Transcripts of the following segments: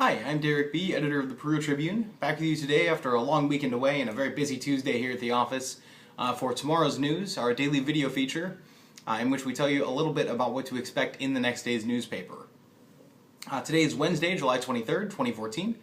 Hi, I'm Derek B., editor of the Peru Tribune, back with you today after a long weekend away and a very busy Tuesday here at the office for tomorrow's news, our daily video feature, in which we tell you a little bit about what to expect in the next day's newspaper. Today is Wednesday, July 23rd, 2014,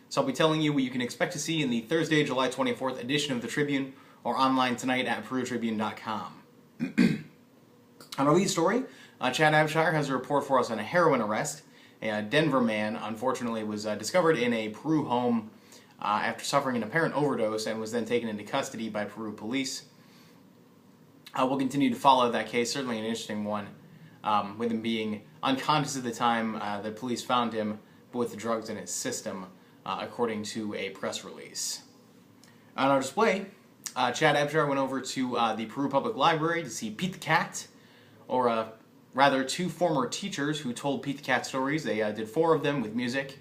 so I'll be telling you what you can expect to see in the Thursday, July 24th edition of the Tribune, or online tonight at perutribune.com. On our lead story, Chad Abshire has a report for us on a heroin arrest. A Denver man, unfortunately, was discovered in a Peru home after suffering an apparent overdose and was then taken into custody by Peru police. We'll continue to follow that case, certainly an interesting one, with him being unconscious at the time the police found him, but with the drugs in his system, according to a press release. On our display, Chad Abshire went over to the Peru Public Library to see Pete the Cat, or rather, two former teachers who told Pete the Cat stories. They did 4 of them with music.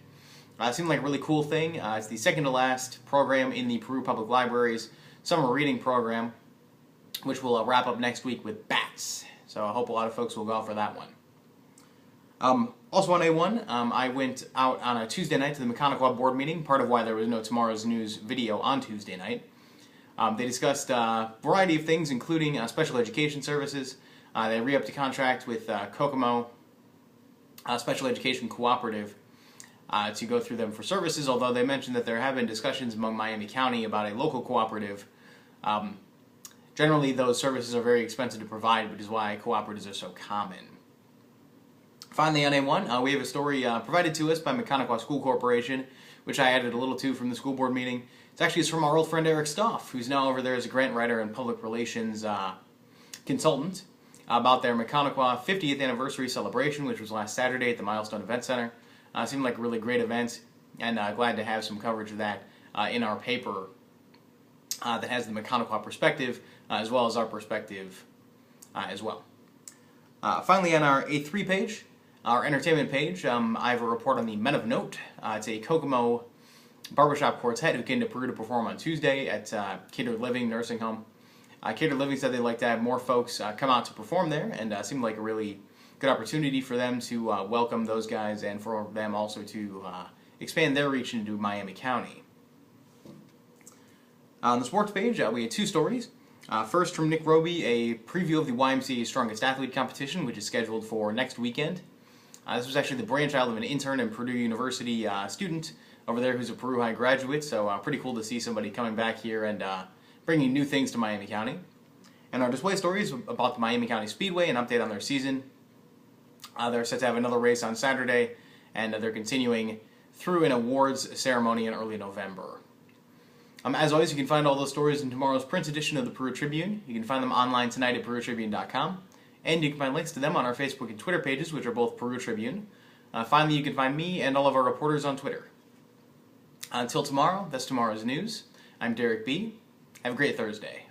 It seemed like a really cool thing. It's the second to last program in the Peru Public Library's summer reading program, which will wrap up next week with bats. So I hope a lot of folks will go out for that one. Also on A1, I went out on a Tuesday night to the Mechanical board meeting, part of why there was no Tomorrow's News video on Tuesday night. They discussed a variety of things, including special education services. They re-upped a contract with Kokomo, Special Education Cooperative, to go through them for services, although they mentioned that there have been discussions among Miami County about a local cooperative. Generally, those services are very expensive to provide, which is why cooperatives are so common. Finally, on A1, we have a story provided to us by Mechanical School Corporation, which I added a little to from the school board meeting. It's from our old friend Eric Stoff, who's now over there as a grant writer and public relations consultant, about their Mechanical 50th anniversary celebration, which was last Saturday at the Milestone Event Center. Seemed like a really great event, and glad to have some coverage of that in our paper that has the Mechanical perspective, as well as our perspective as well. Finally, on our A3 page, our entertainment page, I have a report on the Men of Note. It's a Kokomo Barbershop Quartet who came to Peru to perform on Tuesday at Catered Living Nursing Home. Catered Living said they'd like to have more folks come out to perform there, and seemed like a really good opportunity for them to welcome those guys and for them also to expand their reach into Miami County. On the sports page, we had 2 stories. First, from Nick Roby, a preview of the YMCA Strongest Athlete competition, which is scheduled for next weekend. This was actually the brainchild of an intern and Purdue University student over there who's a Peru High graduate, so pretty cool to see somebody coming back here and bringing new things to Miami County. And our display story is about the Miami County Speedway, an update on their season. They're set to have another race on Saturday, and they're continuing through an awards ceremony in early November. As always, you can find all those stories in tomorrow's print edition of the Peru Tribune. You can find them online tonight at perutribune.com, and you can find links to them on our Facebook and Twitter pages, which are both Peru Tribune. Finally, you can find me and all of our reporters on Twitter. Until tomorrow, that's tomorrow's news. I'm Derek B. Have a great Thursday.